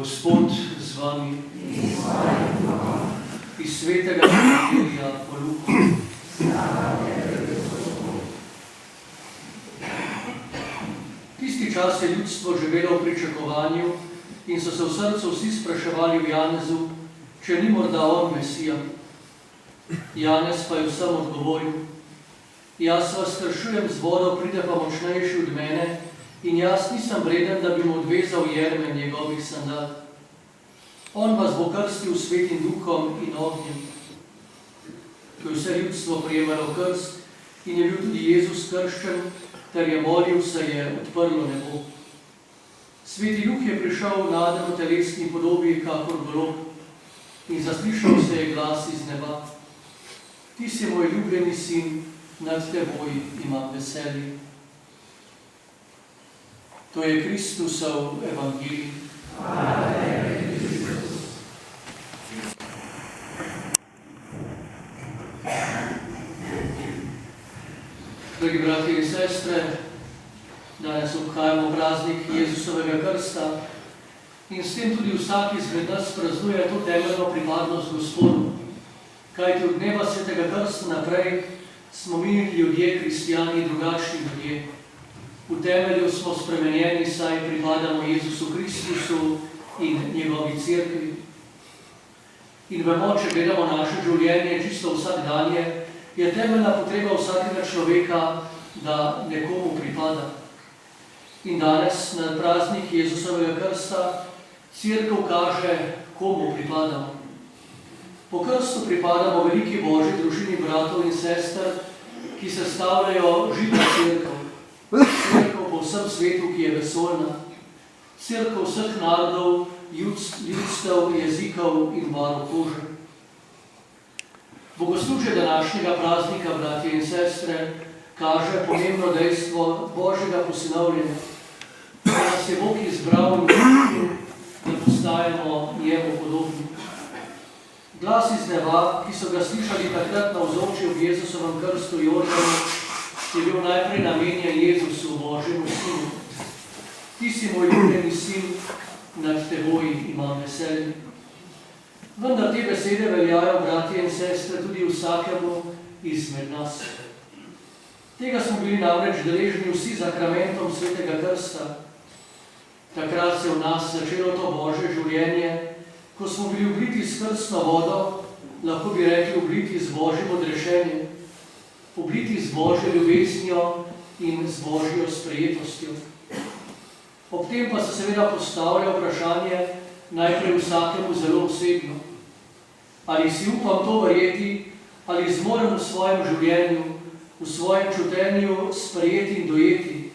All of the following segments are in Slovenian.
Gospod z vami iz svetega Evangelija po Luku. Tisti čas je ljudstvo živelo v pričakovanju in so se v srcu vsi spraševali v Janezu, če ni morda on Mesija. Janez pa je vsem odgovoril: jaz vas kršujem z vodo, pride pa močnejši od mene, in jaz nisem vreden, da bi mu odvezal jermen njegovih sandal. On vas bo krstil svetim duhom in ognjem. Ko je vse ljudstvo prejemalo krst in je bil tudi Jezus krščen, ter je molil, se je odprlo nebo. Sveti duh je prišel naden v telesni podobi kakor golob in zaslišal se je glas iz neba: ti si moj ljubljeni sin, nad teboj imam veselje. To je Kristusov evangelij. Dragi bratje in sestre, danes obhajamo praznik Jezusovega krsta in s tem tudi vsak izmed nas praznuje to temeljno pripadnost Gospodu. Kajti od dneva svetega krsta naprej smo mi ljudje, kristijani, drugačni ljudje. V temelju smo spremenjeni, saj pripadamo Jezusu Kristusu in njegovi cerkvi. In vemo, če gledamo naše življenje čisto vsakdanje, je temeljna potreba vsakega človeka, da nekomu pripada. In danes, na praznik Jezusovega krsta, cerkev kaže, komu pripadamo. Po krstu pripadamo veliki Božji družini bratov in sester, ki sestavljajo živo cerkev. Cerkev po vsem svetu, ki je vesoljna. Cerkev vseh narodov, ljudstev, jezikov in barv kože. Bogoslužje današnjega praznika, bratje in sestre, kaže pomembno dejstvo Božjega posinovljenja, da nas je Bog izbral in vključil, da postajamo njemu podobni. Glas iz neba, ki so ga slišali takrat navzoči ob Jezusovem krstu Jordanu, je bil najprej namenjen Jezusu, Božjemu sinu. Ti si moj ljubljeni sin, nad teboj imam veselje. Vendar te besede veljajo, bratje in sestre, tudi vsakemu izmed nas. Tega smo bili namreč deležni vsi zakramentom svetega krsta. Takrat se v nas začelo to Božje življenje, ko smo bili obliti s krstno vodo, lahko bi rekli obliti z Božjim odrešenjem, obliti z Božjo ljubeznijo in z Božjo sprejetostjo. Ob tem pa se seveda postavlja vprašanje najprej vsakemu zelo osebno. Ali si upam to verjeti, ali zmorem v svojem življenju, v svojem čutenju sprejeti in dojeti,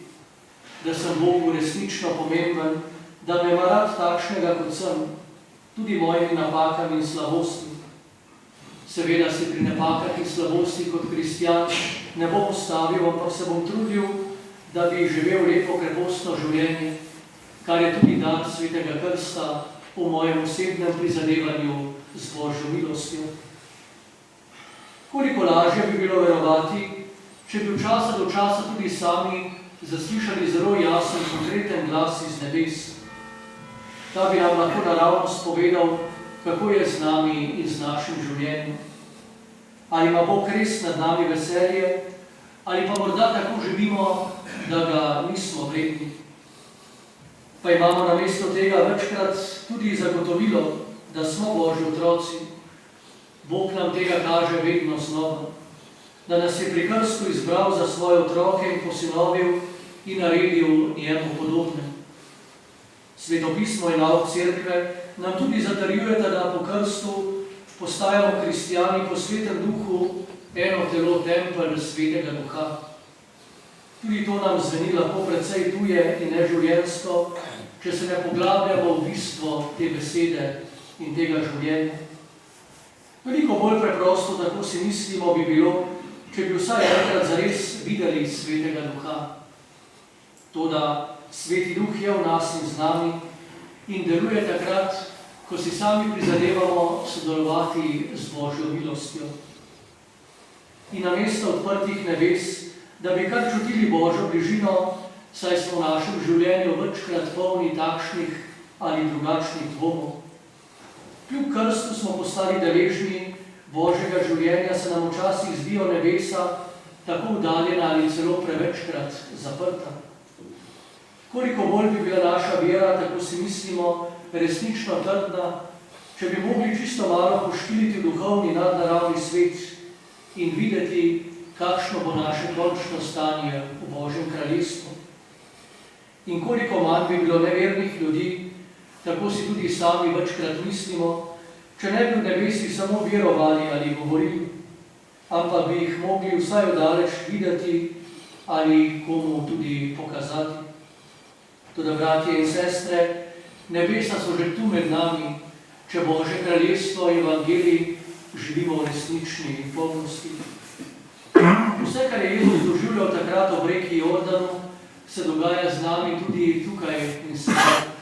da sem Bogu resnično pomemben, da me ima rad takšnega, kot sem, tudi mojimi napakami in slabostmi. Seveda se pri napakah in slabosti kot kristjan ne bom ustavil, ampak se bom trudil, da bi živel lepo krepostno življenje, kar je tudi dan svetega krsta v mojem osebnem prizadevanju z Božjo milostjo. Koliko lažje bi bilo verovati, če bi od časa do časa tudi sami zaslišali zelo jasen, konkreten glas iz nebes. Ta bi nam lahko naravnost povedal, kako je z nami in z našim življenjem. Ali ima Bog res nad nami veselje, ali pa morda tako živimo, da ga nismo vredni. Pa imamo namesto tega večkrat tudi zagotovilo, da smo Božji otroci. Bog nam tega kaže vedno znova, da nas je pri krstu izbral za svoje otroke in posinovil in naredil njemu podobne. Svetopismo in nauk cerkve nam tudi zatrjujeta, da po krstu postajamo kristijani po svetem duhu, eno telo, tempelj svetega duha. Tudi to nam zveni lahko precej tuje in neživljenjsko, če se ne poglabljamo v bistvo te besede in tega življenja. Veliko bolj preprosto, tako si mislimo, bi bilo, če bi vsaj enkrat zares videli svetega duha. Toda sveti duh je v nas in z nami in deluje takrat, ko si sami prizadevamo sodelovati z Božjo milostjo. In namesto odprtih nebes, da bi kar čutili Božjo bližino, saj smo v našem življenju večkrat polni takšnih ali drugačnih dvomov. Kljub krstu smo postali deležni Božjega življenja, se nam včasih zdijo nebesa tako uddaljena ali celo prevečkrat zaprta. Koliko bolj bi bila naša vera, tako si mislimo, resnično trdna, če bi mogli čisto malo poštiliti duhovni nadnaravni svet in videti, kakšno bo naše končno stanje v Božjem kraljestvu. In koliko manj bi bilo nevernih ljudi, tako si tudi sami večkrat mislimo, če ne bi v nebesih samo verovali ali govorili, ampak bi jih mogli vsaj oddaleč videti ali komu tudi pokazati. Toda, bratje in sestre, nebesa so že tu med nami, če Božje kraljestvo in evangelij živimo v resnični polnosti. Vse, kar je Jezus doživljal takrat ob reki Jordanu, se dogaja z nami tudi tukaj in sedaj.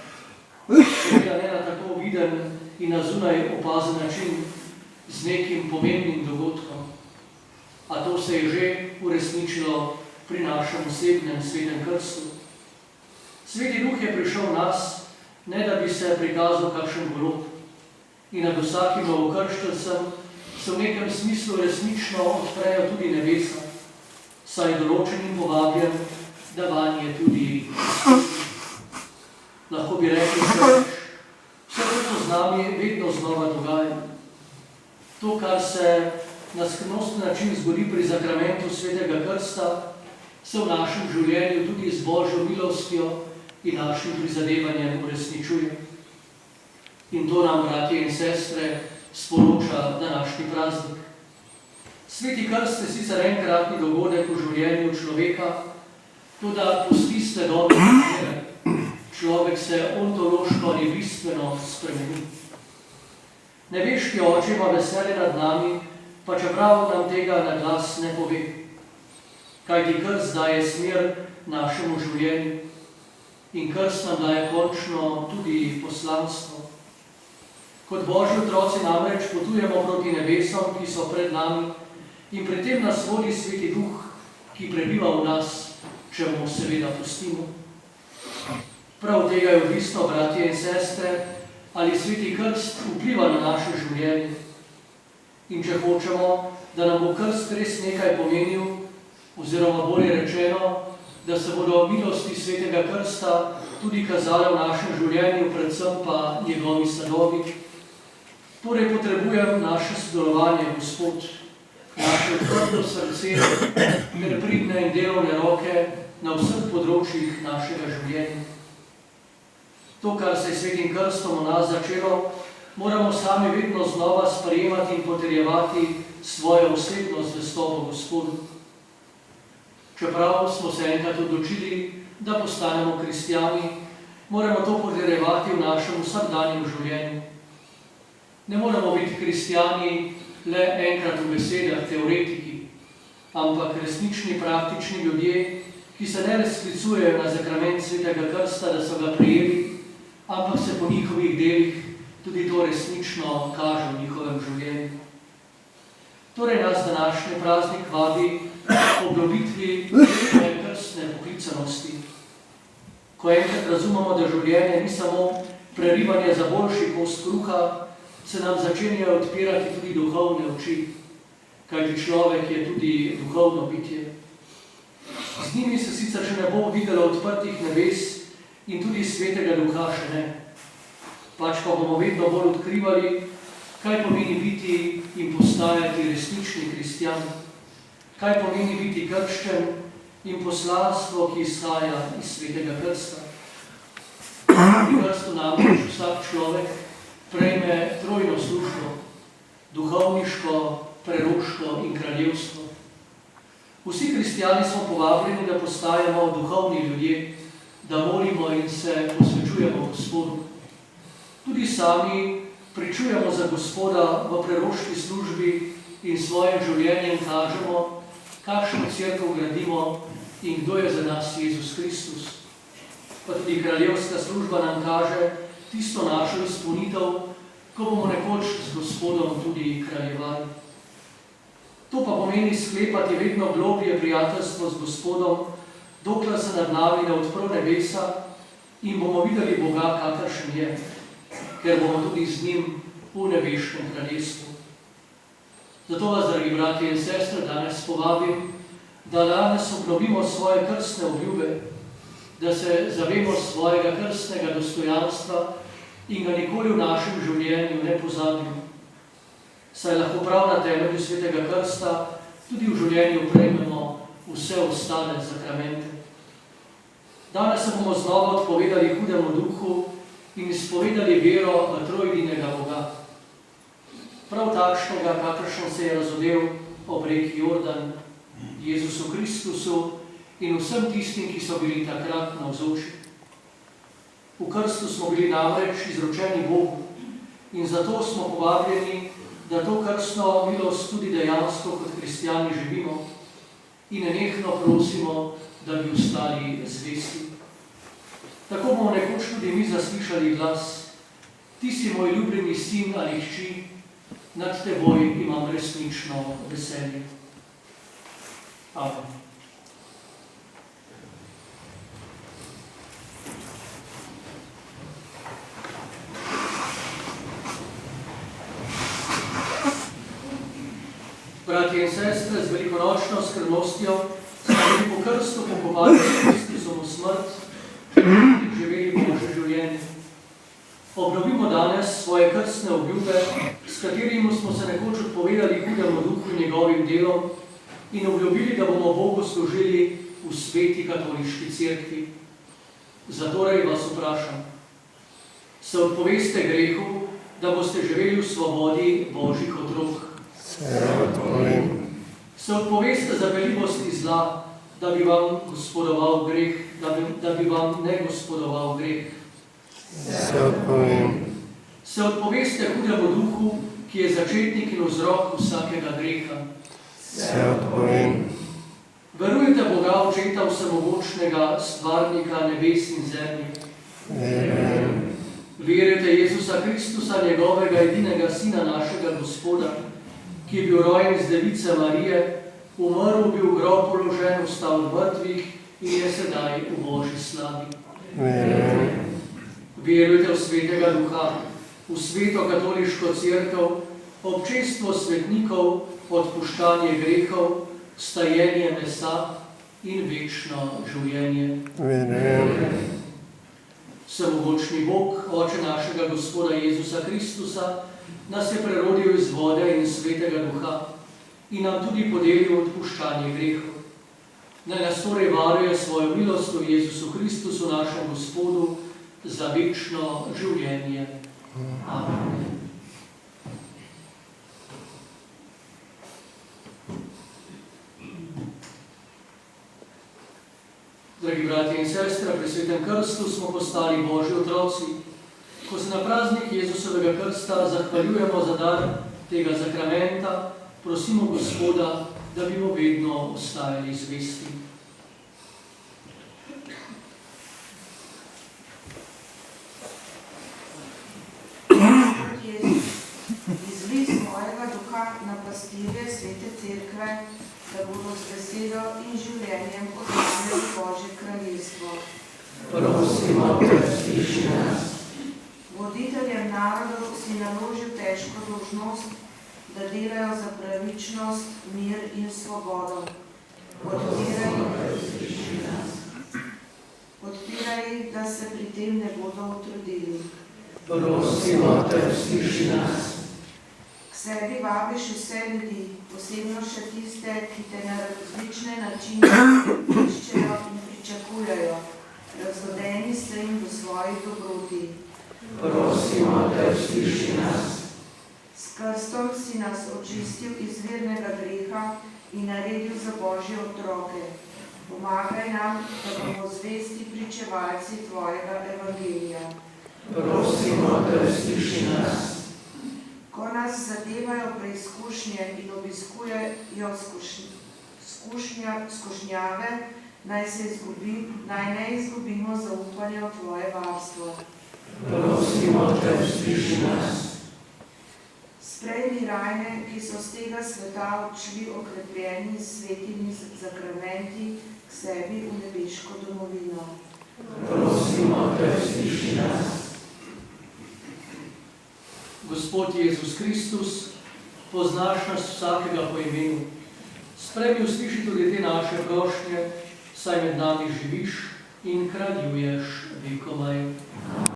Seveda ne na tako viden in na zunaj opazen način z nekim pomembnim dogodkom. A to se je že uresničilo pri našem osebnem svetem krstu. Sveti Duh je prišel v nas, ne da bi se prikazal kakšen golob. In nad vsakim novokrščencem se v nekem smislu resnično odprejo tudi nebesa, saj določenim povabljen, da vanje tudi lahko bi rekli vse to z nami vedno znova dogaja. To, kar se na skrivnostni način zgodi pri zakramentu svetega krsta, se v našem življenju tudi z Božjo milostjo in našim prizadevanjem uresničuje. In to nam, bratje in sestre, sporoča današnji praznik. Sveti krst je sicer enkratni dogodek v življenju človeka, toda pusti sledovi vere. Človek se ontološko ali bistveno spremeni. Nebeški Oče ima veselje nad nami, pa čeprav nam tega na glas ne pove. Kajti krst daje smer našemu življenju in krst nam daje končno tudi poslanstvo. Kot Božji otroci namreč potujemo proti nebesom, ki so pred nami, in pri tem nas vodi Sveti Duh, ki prebiva v nas, če mu seveda pustimo. Prav tega je odvisno, bratje in sestre, ali Sveti krst vpliva na naše življenje. In če hočemo, da nam bo krst res nekaj pomenil, oziroma bolje rečeno, da se bodo milosti Svetega krsta tudi kazale v našem življenju, predvsem pa njegovi sadovi, torej potrebujem naše sodelovanje, Gospod, naše odprto srce, ter pridne in delovne roke na vseh področjih našega življenja. To, kar se je Svetim krstom v nas začelo, moramo sami vedno znova sprejemati in potrjevati svojo osebno zvestobo Gospodu. Čeprav smo se enkrat odločili, da postanemo kristjani, moramo to potrjevati v našem vsakdanjem življenju. Ne moramo biti kristjani le enkrat v besedah, teoretiki, ampak resnični, praktični ljudje, ki se ne le sklicujejo na zakrament Svetega krsta, da so ga prijeli, ampak se po njihovih delih tudi to resnično kaže v njihovem življenju. Torej nas današnji praznik vabi po oblobitvi svoje krstne poklicanosti. Ko enkrat razumemo, da življenje ni samo prerivanje za boljši kos kruha, se nam začenjajo odpirati tudi duhovne oči, kajti človek je tudi duhovno bitje. Z njimi se sicer še ne bo videlo odprtih nebes in tudi Svetega Duha še ne. Pač pa bomo vedno bolj odkrivali, kaj pomeni biti in postajati resnični kristjan, kaj pomeni biti krščen in poslanstvo, ki izhaja iz Svetega krsta. Pri krstu namreč vsak človek prejme trojno službo, duhovniško, preroško in kraljevstvo. Vsi kristjani smo povabljeni, da postajamo duhovni ljudje, da molimo in se posvečujemo Gospodu. Tudi sami pričujemo za Gospoda v preroški službi in svojim življenjem kažemo, kakšno cerkev gradimo in kdo je za nas Jezus Kristus. Pa tudi kraljevska služba nam kaže tisto našo izpolnitev, ko bomo nekoč z Gospodom tudi kraljevali. To pa pomeni sklepati vedno globlje prijateljstvo z Gospodom, dokler se nad nami ne odpro nebesa in bomo videli Boga, kakršen je, ker bomo tudi z njim v nebeškem kraljestvu. Zato vas, dragi bratje in sestre, danes povabim, da danes obnovimo svoje krstne obljube, da se zavemo svojega krstnega dostojanstva in ga nikoli v našem življenju ne pozabimo. Saj lahko prav na temelju svetega krsta tudi v življenju prejmemo vse ostale sakramente. Danes se bomo znova odpovedali hudemu duhu in izpovedali vero v trojedinega Boga. Prav takšnega, kakršen se je razodel ob reki Jordan, Jezusu Kristusu in vsem tistim, ki so bili takrat navzoči. V krstu smo bili namreč izročeni Bogu in zato smo povabljeni, da to krstno milost tudi dejansko kot kristjani živimo in nenehno prosimo, da bi ostali zvesti. Tako bomo nekoč tudi mi zaslišali glas: Ti si moj ljubljeni sin ali hči, nad teboj imam resnično veselje. Amen. Bratje in sestre, z velikonočno skrbnostjo smo bili po krstu pokopali s Kristusom v smrt in živeli Božje življenje. Obnovimo danes svoje krstne obljube, s katerimi smo se nekoč odpovedali hudemu duhu in njegovim delom in obljubili, da bomo Bogu služili v sveti katoliški cerkvi. Zatorej vas vprašam, se odpoveste grehu, da boste živeli v svobodi Božjih otrok? Se odpoveste zapeljivosti zla, da bi vam gospodoval greh, da bi vam ne gospodoval greh? Se odpoveste hudemu duhu, ki je začetnik in vzrok vsakega greha? Verujete Boga, Očeta vsemogočnega, stvarnika nebes in zemlje? Verujete Jezusa Kristusa, njegovega edinega Sina, našega Gospoda, ki je bil rojen iz device Marije, umrl, bil v grob položen, vstal v mrtvih in je sedaj v Božji slavi? Verujete v svetega duha, v sveto katoliško cerkev, občestvo svetnikov, odpuščanje grehov, stajenje mesa in večno življenje? Vsemogočni Bog, Oče našega Gospoda Jezusa Kristusa, nas je prerodil iz vode in svetega duha in nam tudi podelil odpuščanje grehov. Naj nas torej varuje svojo milost v Jezusu Kristusu, našem Gospodu, za večno življenje. Amen. Dragi bratje in sestre, pri svetem krstu smo postali Božji otroci. Ko se na praznik Jezusovega krsta zahvaljujemo za dar tega zakramenta, prosimo Gospoda, da bi mu vedno ostajali zvesti. Izli svojega duha na pastirje svete cerkve, da bodo z besedo in življenjem odpravljali Božje kraljestvo. Prosimo, sliši nas. Voditeljem narodov si naložil težko dolžnost, da delajo za pravičnost, mir in svobodo. Podpiraj jih, da se pri tem ne bodo utrudili. Prosimo, sliši nas. K sebi vabiš vse ljudi, posebno še tiste, ki te na različne načine iščejo in pričakujejo. Razvodeni ste jim v svoji dobroti. Prosimo, sliši nas. S krstom si nas očistil iz virnega greha in naredil za Božje otroke. Pomagaj nam, da bomo zvesti pričevalci tvojega evangelija. Prosimo, sliši nas. Ko nas zadevajo preizkušnje in obiskujejo skušnjave, naj ne izgubimo zaupanja v tvoje varstvo. Prosimo, sliši nas. Sprejmi rajne, ki so z tega sveta odšli okrepljeni s svetimi zakramenti k sebi v nebeško domovino. prosimo te, usliši nas. Gospod Jezus Kristus, poznaš nas vsakega po imenu. Spremi usliši tudi te naše prošnje, saj med nami živiš in kraljuješ vekomaj.